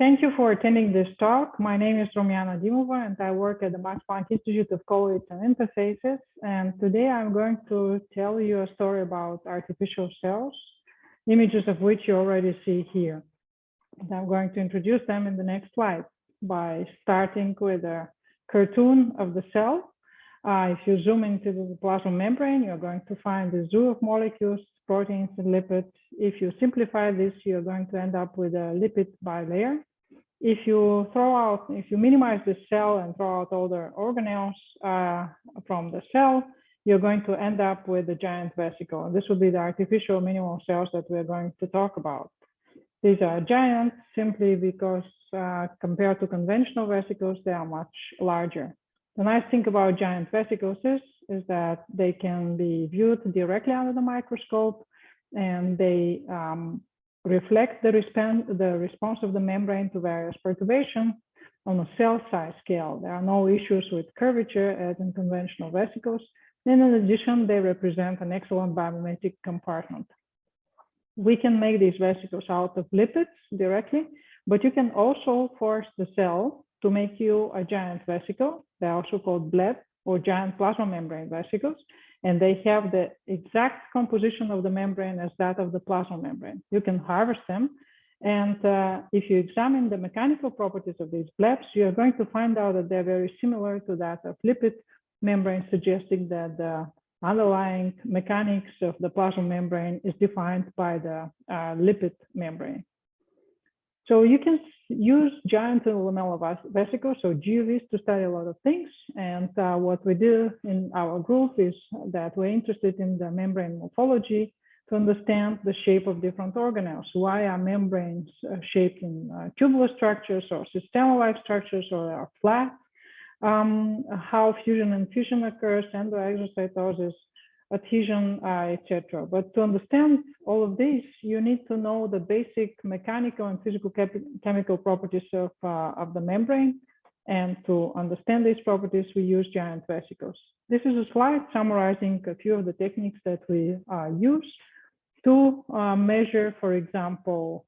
Thank you for attending this talk. My name is Rumiana Dimova, and I work at the Max Planck Institute of Colloids and Interfaces. And today I'm going to tell you a story about artificial cells, images of which you already see here. And I'm going to introduce them in the next slide by starting with a cartoon of the cell. If you zoom into the plasma membrane, you're going to find a zoo of molecules, proteins, and lipids. If you simplify this, you're going to end up with a lipid bilayer. If you minimize the cell and throw out all the organelles from the cell, you're going to end up with a giant vesicle. And this will be the artificial minimal cells that we're going to talk about. These are giant simply because compared to conventional vesicles, they are much larger. The nice thing about giant vesicles is that they can be viewed directly under the microscope, and they reflect the response of the membrane to various perturbations on a cell size scale. There are no issues with curvature as in conventional vesicles. And in addition, they represent an excellent biomimetic compartment. We can make these vesicles out of lipids directly, but you can also force the cell to make you a giant vesicle. They're also called bleb or giant plasma membrane vesicles, and they have the exact composition of the membrane as that of the plasma membrane. You can harvest them, and if you examine the mechanical properties of these blebs, you are going to find out that they're very similar to that of lipid membrane, suggesting that the underlying mechanics of the plasma membrane is defined by the lipid membrane. So you can use giant lamellar vesicles, so GUVs, to study a lot of things. And what we do in our group is that we're interested in the membrane morphology to understand the shape of different organelles. Why are membranes shaped in tubular structures or system-like structures, or are flat? How fusion and fission occurs, endoexocytosis, adhesion, etc. But to understand all of this, you need to know the basic mechanical and physical chemical properties of the membrane. And to understand these properties, we use giant vesicles. This is a slide summarizing a few of the techniques that we use to measure, for example,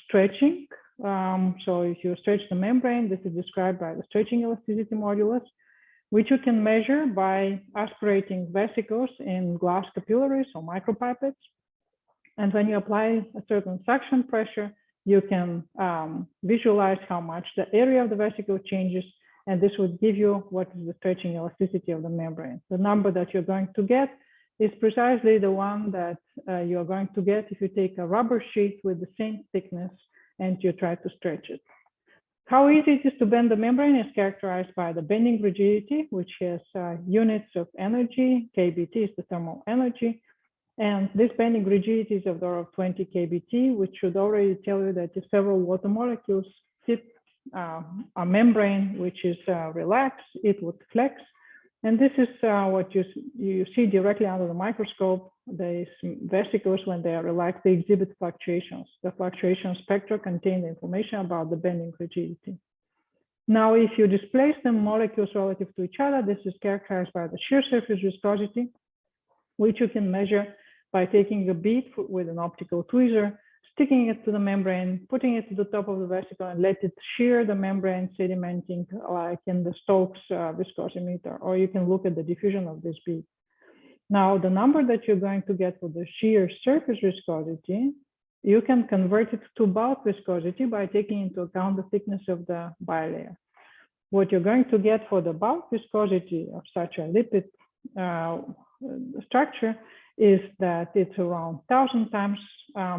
stretching. So if you stretch the membrane, this is described by the stretching elasticity modulus, which you can measure by aspirating vesicles in glass capillaries or micropipettes. And when you apply a certain suction pressure, you can visualize how much the area of the vesicle changes, and this would give you what is the stretching elasticity of the membrane. The number that you're going to get is precisely the one that you're going to get if you take a rubber sheet with the same thickness and you try to stretch it. How easy it is to bend the membrane is characterized by the bending rigidity, which has units of energy. kBt is the thermal energy. And this bending rigidity is of the order of 20 kBt, which should already tell you that if several water molecules hit a membrane which is relaxed, it would flex. And this is what you see directly under the microscope. These vesicles, when they are relaxed, they exhibit fluctuations. The fluctuation spectra contain the information about the bending rigidity. Now, if you displace the molecules relative to each other, this is characterized by the shear surface viscosity, which you can measure by taking a bead with an optical tweezer, sticking it to the membrane, putting it to the top of the vesicle, and let it shear the membrane, sedimenting like in the Stokes viscosimeter, or you can look at the diffusion of this bead. Now, the number that you're going to get for the shear surface viscosity, you can convert it to bulk viscosity by taking into account the thickness of the bilayer. What you're going to get for the bulk viscosity of such a lipid structure is that it's around 1,000 times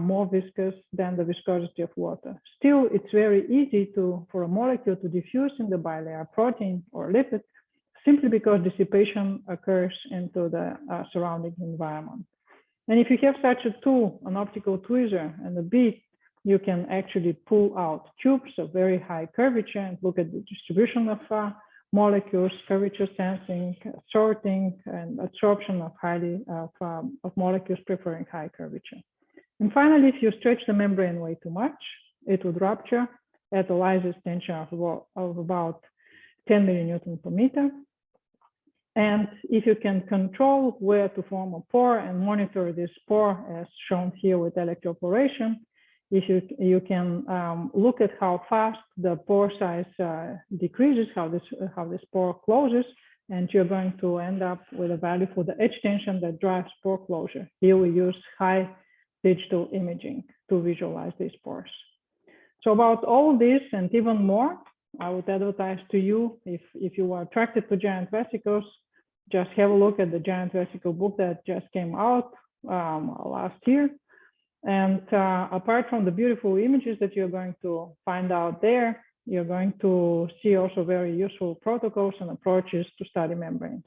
more viscous than the viscosity of water. Still, it's very easy for a molecule to diffuse in the bilayer protein or lipid, simply because dissipation occurs into the surrounding environment. And if you have such a tool, an optical tweezer and a bead, you can actually pull out tubes of very high curvature and look at the distribution of molecules, curvature sensing, sorting, and adsorption of molecules preferring high curvature. And finally, if you stretch the membrane way too much, it would rupture at a lysis tension of about 10 millinewton per meter. And if you can control where to form a pore and monitor this pore, as shown here with electroporation, if you can look at how fast the pore size decreases, how this pore closes, and you're going to end up with a value for the edge tension that drives pore closure. Here we use high digital imaging to visualize these pores. So about all this and even more, I would advertise to you, if you are attracted to giant vesicles, just have a look at the giant vesicle book that just came out last year. And apart from the beautiful images that you're going to find out there, you're going to see also very useful protocols and approaches to study membranes.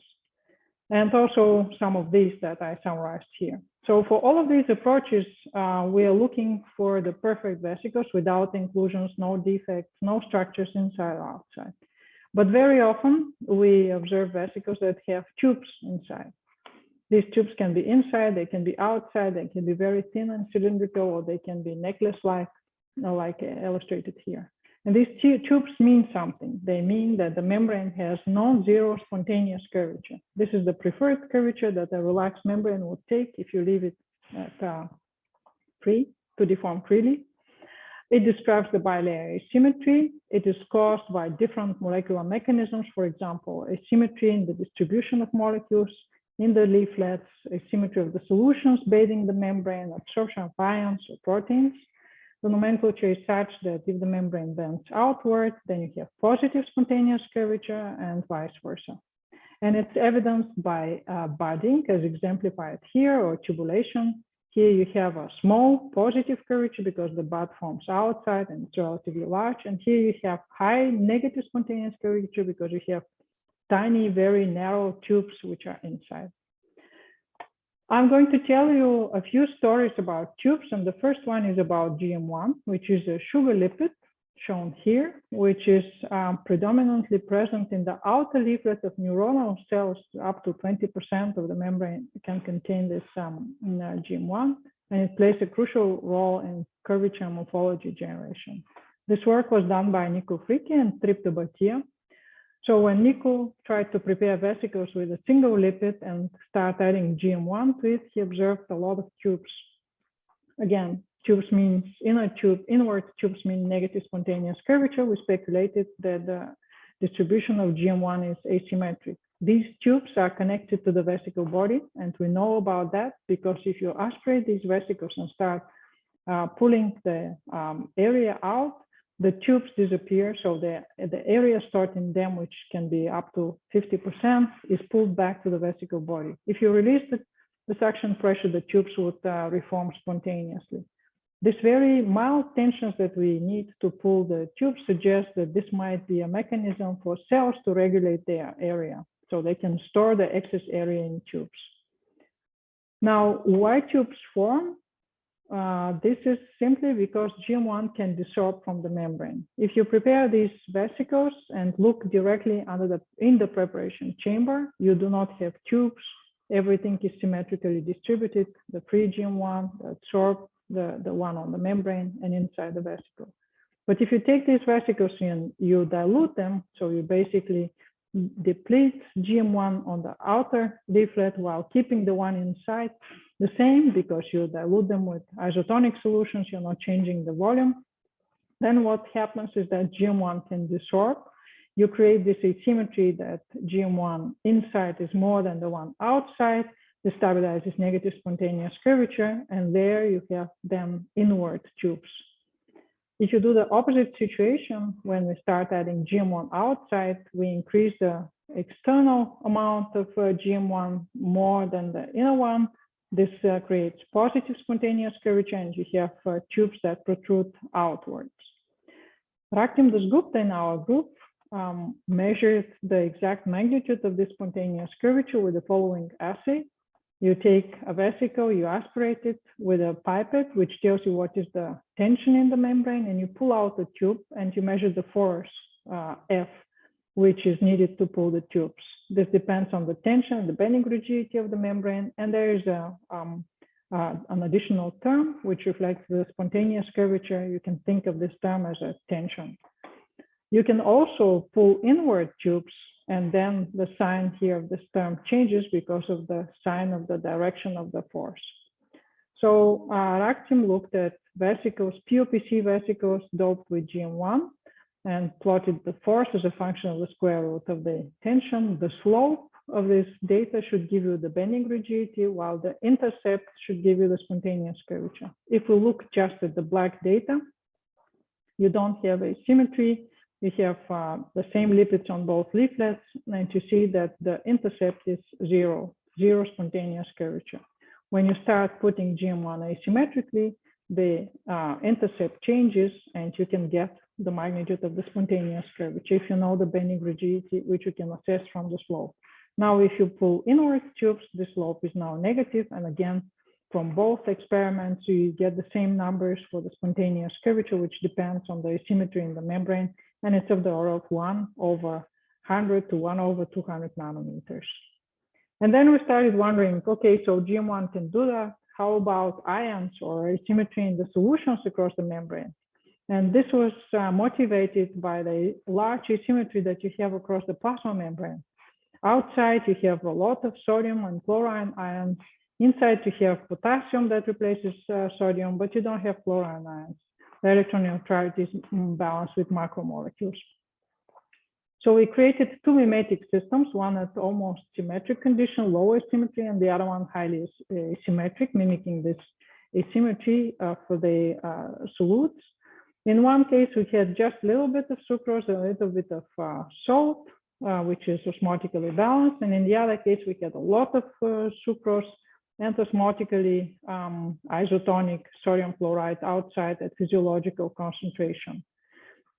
And also some of these that I summarized here. So for all of these approaches, we are looking for the perfect vesicles without inclusions, no defects, no structures inside or outside. But very often we observe vesicles that have tubes inside. These tubes can be inside, they can be outside, they can be very thin and cylindrical, or they can be necklace-like, like illustrated here. And these tubes mean something. They mean that the membrane has non-zero spontaneous curvature. This is the preferred curvature that a relaxed membrane would take if you leave it at free to deform freely. It describes the bilayer asymmetry. It is caused by different molecular mechanisms, for example, asymmetry in the distribution of molecules in the leaflets, asymmetry of the solutions bathing the membrane, absorption of ions or proteins. The nomenclature is such that if the membrane bends outward, then you have positive spontaneous curvature and vice versa. And it's evidenced by budding, as exemplified here, or tubulation. Here you have a small positive curvature because the bud forms outside and it's relatively large. And here you have high negative spontaneous curvature because you have tiny, very narrow tubes which are inside. I'm going to tell you a few stories about tubes, and the first one is about GM1, which is a sugar lipid shown here, which is predominantly present in the outer leaflet of neuronal cells. Up to 20% of the membrane can contain this GM1, and it plays a crucial role in curvature and morphology generation. This work was done by Nico Fricke and Tripta Bhatia. So when Nico tried to prepare vesicles with a single lipid and start adding GM1 to it, he observed a lot of tubes. Again, tubes means inward tubes mean negative spontaneous curvature. We speculated that the distribution of GM1 is asymmetric. These tubes are connected to the vesicle body, and we know about that because if you aspirate these vesicles and start pulling the area out, the tubes disappear, so the area stored in them, which can be up to 50%, is pulled back to the vesicle body. If you release the suction pressure, the tubes would reform spontaneously. This very mild tensions that we need to pull the tubes suggest that this might be a mechanism for cells to regulate their area, so they can store the excess area in tubes. Now, why tubes form? This is simply because GM1 can desorb from the membrane. If you prepare these vesicles and look directly in the preparation chamber, you do not have tubes. Everything is symmetrically distributed, the free GM1, the adsorbed, the one on the membrane and inside the vesicle. But if you take these vesicles and you dilute them, so you basically deplete GM1 on the outer leaflet while keeping the one inside the same, because you dilute them with isotonic solutions, you're not changing the volume. Then what happens is that GM1 can desorb. You create this asymmetry that GM1 inside is more than the one outside. This stabilizes negative spontaneous curvature, and there you have then inward tubes. If you do the opposite situation, when we start adding GM1 outside, we increase the external amount of GM1 more than the inner one. This creates positive spontaneous curvature, and you have tubes that protrude outwards. Raktim Dasgupta in our group measured the exact magnitude of this spontaneous curvature with the following assay. You take a vesicle, you aspirate it with a pipette, which tells you what is the tension in the membrane, and you pull out the tube and you measure the force, F, which is needed to pull the tubes. This depends on the tension and the bending rigidity of the membrane, and there is an additional term which reflects the spontaneous curvature. You can think of this term as a tension. You can also pull inward tubes, and then the sign here of this term changes because of the sign of the direction of the force. So Raktim looked at vesicles, POPC vesicles doped with GM1, and plotted the force as a function of the square root of the tension. The slope of this data should give you the bending rigidity, while the intercept should give you the spontaneous curvature. If we look just at the black data, you don't have asymmetry. You have the same lipids on both leaflets, and you see that the intercept is zero spontaneous curvature. When you start putting GM1 asymmetrically, the intercept changes, and you can get the magnitude of the spontaneous curvature if you know the bending rigidity, which you can assess from the slope. Now, if you pull inward tubes, the slope is now negative, and again, from both experiments, you get the same numbers for the spontaneous curvature, which depends on the asymmetry in the membrane, and it's of the order of 1/100 to 1/200 nanometers. And then we started wondering, okay, so GM1 can do that. How about ions or asymmetry in the solutions across the membrane? And this was motivated by the large asymmetry that you have across the plasma membrane. Outside, you have a lot of sodium and chlorine ions. Inside, you have potassium that replaces sodium, but you don't have chlorine ions. The electron neutrality is balanced with macromolecules. So we created two mimetic systems, one at almost symmetric condition, low asymmetry, and the other one highly symmetric, mimicking this asymmetry for the solutes. In one case, we had just a little bit of sucrose, a little bit of salt, which is osmotically balanced. And in the other case, we had a lot of sucrose and osmotically isotonic sodium chloride outside at physiological concentration.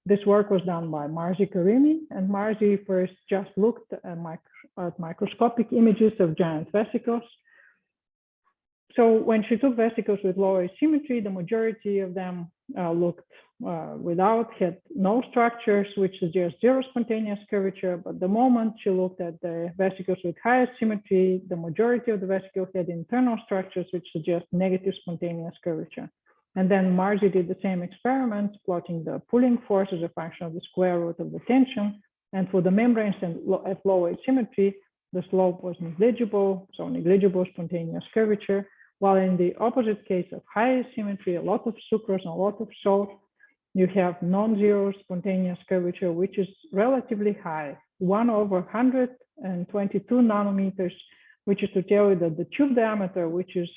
This work was done by Marzi Karimi, and Marzi first just looked at microscopic images of giant vesicles. So when she took vesicles with low asymmetry, the majority of them looked had no structures, which suggests zero spontaneous curvature. But the moment she looked at the vesicles with high asymmetry, the majority of the vesicles had internal structures, which suggest negative spontaneous curvature. And then Marzi did the same experiment, plotting the pulling force as a function of the square root of the tension. And for the membranes at low asymmetry, the slope was negligible, so negligible spontaneous curvature. While in the opposite case of high asymmetry, a lot of sucrose and a lot of salt, you have non-zero spontaneous curvature, which is relatively high, 1/122 nanometers, which is to tell you that the tube diameter, which is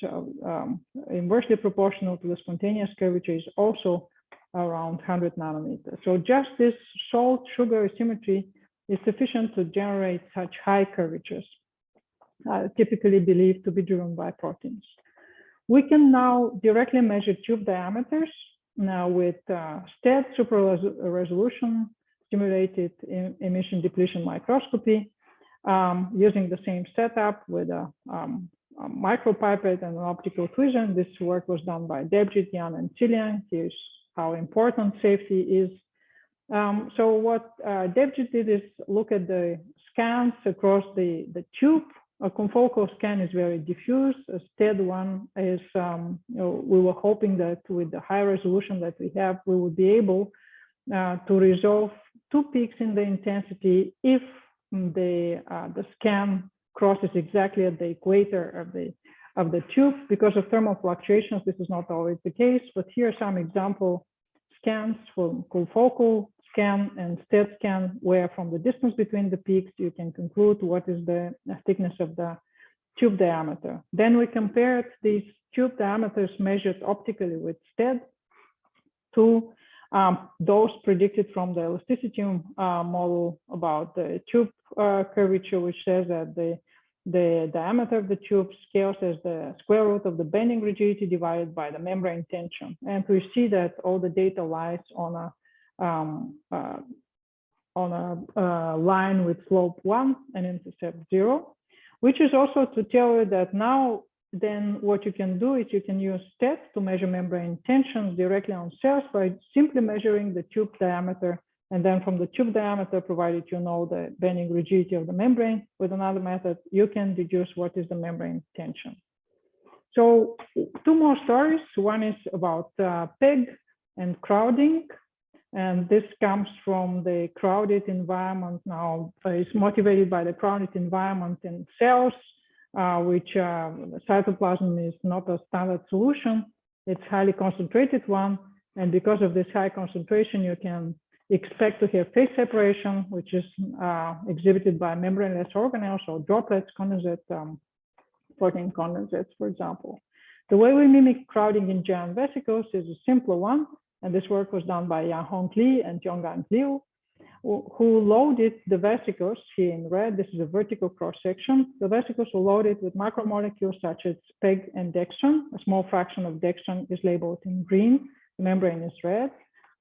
inversely proportional to the spontaneous curvature, is also around 100 nanometers. So just this salt-sugar asymmetry is sufficient to generate such high curvatures, typically believed to be driven by proteins. We can now directly measure tube diameters now with STED super resolution stimulated emission depletion microscopy using the same setup with a micropipette and an optical tweezer. This work was done by Debjit, Jan, and Cillian. Here's how important safety is. So what Debjit did is look at the scans across the tube. A confocal scan is very diffuse. A STED one is, we were hoping that with the high resolution that we have, we would be able to resolve two peaks in the intensity if the scan crosses exactly at the equator of the tube. Because of thermal fluctuations, this is not always the case, but here are some example scans for confocal scan and STED scan, where from the distance between the peaks, you can conclude what is the thickness of the tube diameter. Then we compared these tube diameters measured optically with STED to those predicted from the elasticity model about the tube curvature, which says that the diameter of the tube scales as the square root of the bending rigidity divided by the membrane tension. And we see that all the data lies on a line with slope 1 and intercept 0, which is also to tell you that now then what you can do is you can use STED to measure membrane tensions directly on cells by simply measuring the tube diameter, and then from the tube diameter, provided you know the bending rigidity of the membrane, with another method, you can deduce what is the membrane tension. So two more stories. One is about PEG and crowding. And this comes from the crowded environment now, is motivated by the crowded environment in cells, which cytoplasm is not a standard solution. It's highly concentrated one. And because of this high concentration, you can expect to have phase separation, which is exhibited by membraneless organelles or droplets, condensate, protein condensates, for example. The way we mimic crowding in giant vesicles is a simpler one, and this work was done by Yang-Hong Li and Jionggang Liu, who loaded the vesicles here in red. This is a vertical cross-section. The vesicles were loaded with macromolecules such as PEG and dextran. A small fraction of dextran is labeled in green. The membrane is red.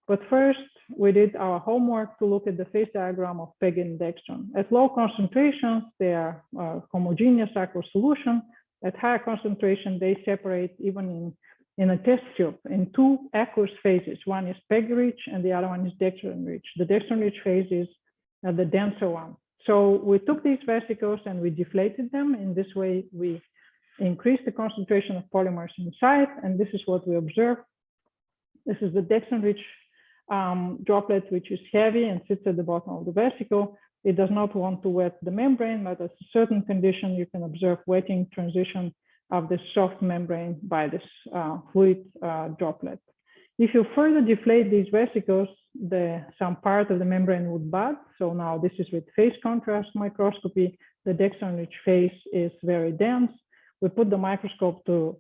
But first, we did our homework to look at the phase diagram of PEG and dextran. At low concentrations, they are homogeneous aqueous solution. At higher concentration, they separate even in a test tube in two aqueous phases. One is PEG-rich and the other one is dextran-rich. The dextran-rich phase is the denser one. So we took these vesicles and we deflated them. In this way, we increased the concentration of polymers inside, and this is what we observed. This is the dextran-rich droplet, which is heavy and sits at the bottom of the vesicle. It does not want to wet the membrane, but at a certain condition, you can observe wetting transition of the soft membrane by this fluid droplet. If you further deflate these vesicles, some part of the membrane would bud. So now this is with phase contrast microscopy. The dextran-rich phase is very dense. We put the microscope to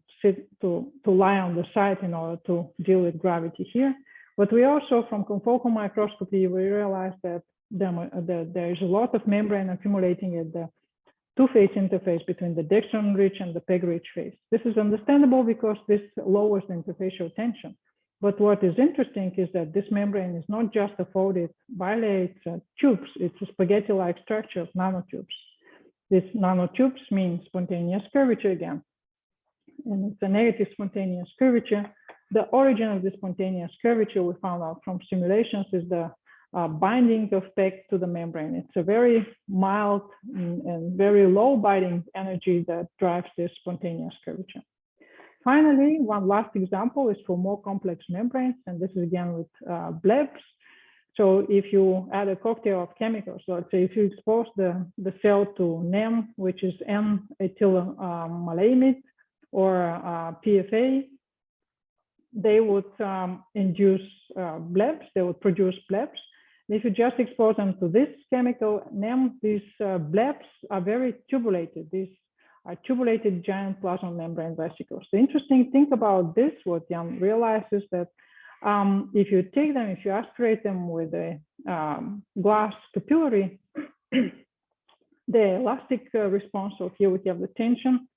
lie on the side in order to deal with gravity here. But we also, from confocal microscopy, we realized that there is a lot of membrane accumulating at the two-phase interface between the dextran-rich and the PEG-rich phase. This is understandable because this lowers the interfacial tension. But what is interesting is that this membrane is not just a folded bilayer, it's tubes. It's a spaghetti-like structure of nanotubes. This nanotubes means spontaneous curvature again. And it's a negative spontaneous curvature. The origin of the spontaneous curvature we found out from simulations is the binding of PEG to the membrane. It's a very mild and very low binding energy that drives this spontaneous curvature. Finally, one last example is for more complex membranes, and this is again with blebs. So if you add a cocktail of chemicals, so let's say if you expose the cell to NEM, which is N-ethylamylamide, or PFA, they would induce blebs, they would produce blebs. If you just expose them to this chemical NEM, these blebs are very tubulated. These are tubulated giant plasma membrane vesicles. The interesting thing about this, what Jan realized, is that if you take them, if you aspirate them with a glass capillary, the elastic response, so here we have the tension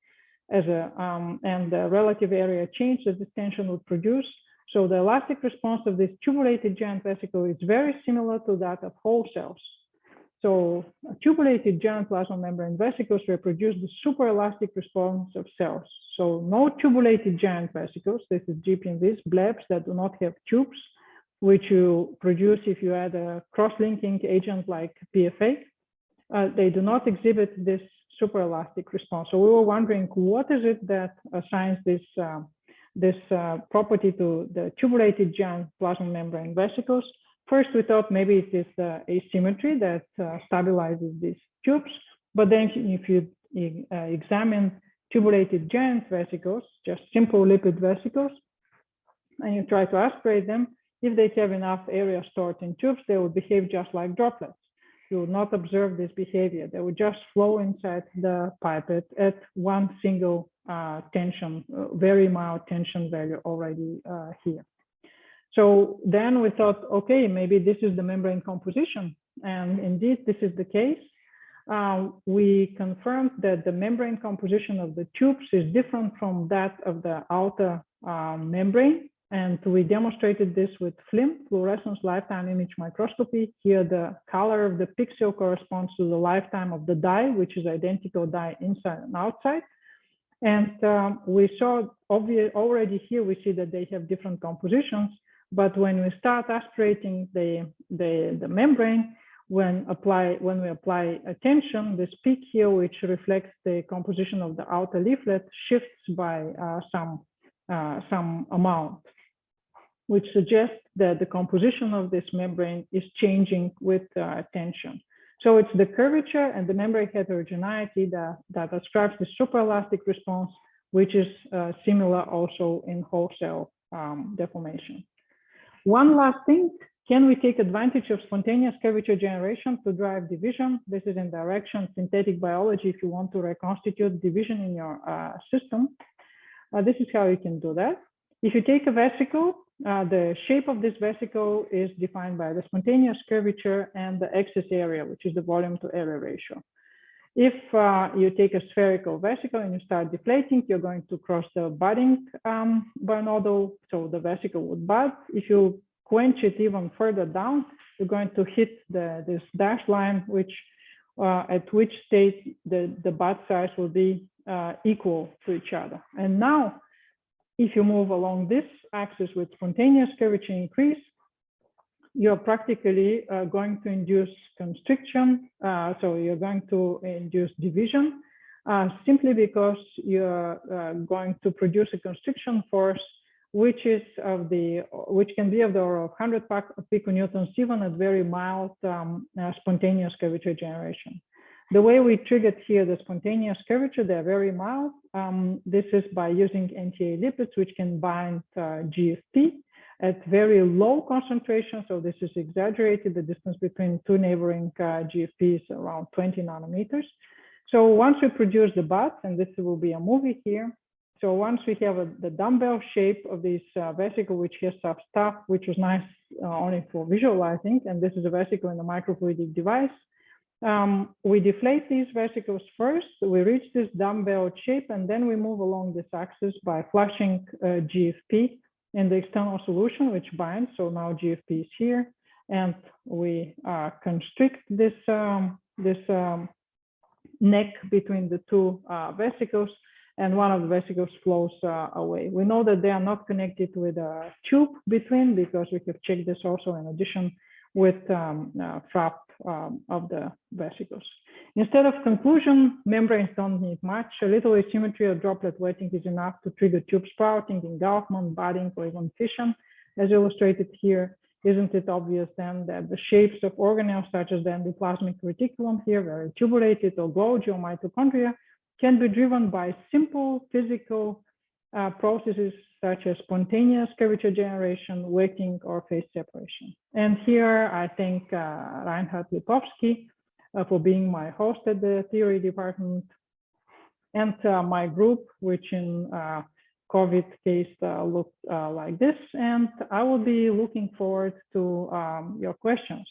as and the relative area change that this tension would produce. So the elastic response of this tubulated giant vesicle is very similar to that of whole cells. So tubulated giant plasma membrane vesicles reproduce the superelastic response of cells. So no tubulated giant vesicles, this is GPMVs, blebs that do not have tubes, which you produce if you add a cross-linking agent like PFA. They do not exhibit this superelastic response. So we were wondering, what is it that assigns this property to the tubulated giant plasma membrane vesicles? First, we thought maybe it is the asymmetry that stabilizes these tubes. But then if you examine tubulated giant vesicles, just simple lipid vesicles, and you try to aspirate them, if they have enough area stored in tubes, they will behave just like droplets. You would not observe this behavior. They would just flow inside the pipette at one single tension, very mild tension value already here. So then we thought, okay, maybe this is the membrane composition. And indeed, this is the case. We confirmed that the membrane composition of the tubes is different from that of the outer membrane. And we demonstrated this with FLIM, fluorescence lifetime image microscopy. Here, the color of the pixel corresponds to the lifetime of the dye, which is identical dye inside and outside. And we saw already here, we see that they have different compositions. But when we start aspirating the membrane, when we apply a tension, this peak here, which reflects the composition of the outer leaflet, shifts by some amount, which suggests that the composition of this membrane is changing with tension. So it's the curvature and the membrane heterogeneity that ascribes the superelastic response which is similar also in whole cell deformation. One last thing, can we take advantage of spontaneous curvature generation to drive division? This is in direction synthetic biology if you want to reconstitute division in your system. This is how you can do that. If you take a vesicle, the shape of this vesicle is defined by the spontaneous curvature and the excess area, which is the volume to area ratio. If you take a spherical vesicle and you start deflating, you're going to cross the budding binodal, so the vesicle would bud. If you quench it even further down, you're going to hit this dashed line, which at which state the bud size will be equal to each other. And now, if you move along this axis with spontaneous curvature increase, you're practically going to induce constriction. So you're going to induce division simply because you're going to produce a constriction force, which can be of the order of 100 piconewtons, even at very mild spontaneous curvature generation. The way we triggered here the spontaneous curvature, they're very mild. This is by using NTA lipids, which can bind GFP at very low concentration. So this is exaggerated. The distance between two neighboring GFPs is around 20 nanometers. So once we produce the buds, and this will be a movie here. So once we have the dumbbell shape of this vesicle, which has some stuff, which is nice only for visualizing, and this is a vesicle in a microfluidic device. We deflate these vesicles first, we reach this dumbbell shape, and then we move along this axis by flushing GFP in the external solution, which binds. So now GFP is here, and we constrict this, neck between the two vesicles, and one of the vesicles flows away. We know that they are not connected with a tube between, because we have checked this also in addition with FRAP of the vesicles. Instead of conclusion, membranes don't need much. A little asymmetry or droplet wetting is enough to trigger tube sprouting, engulfment, budding, or even fission, as illustrated here. Isn't it obvious then that the shapes of organelles, such as the endoplasmic reticulum here, very tubulated, or Golgi or mitochondria, can be driven by simple physical processes such as spontaneous curvature generation, wetting, or phase separation. And here I thank Reinhard Lipovsky for being my host at the theory department, and my group, which in COVID case looked like this. And I will be looking forward to your questions.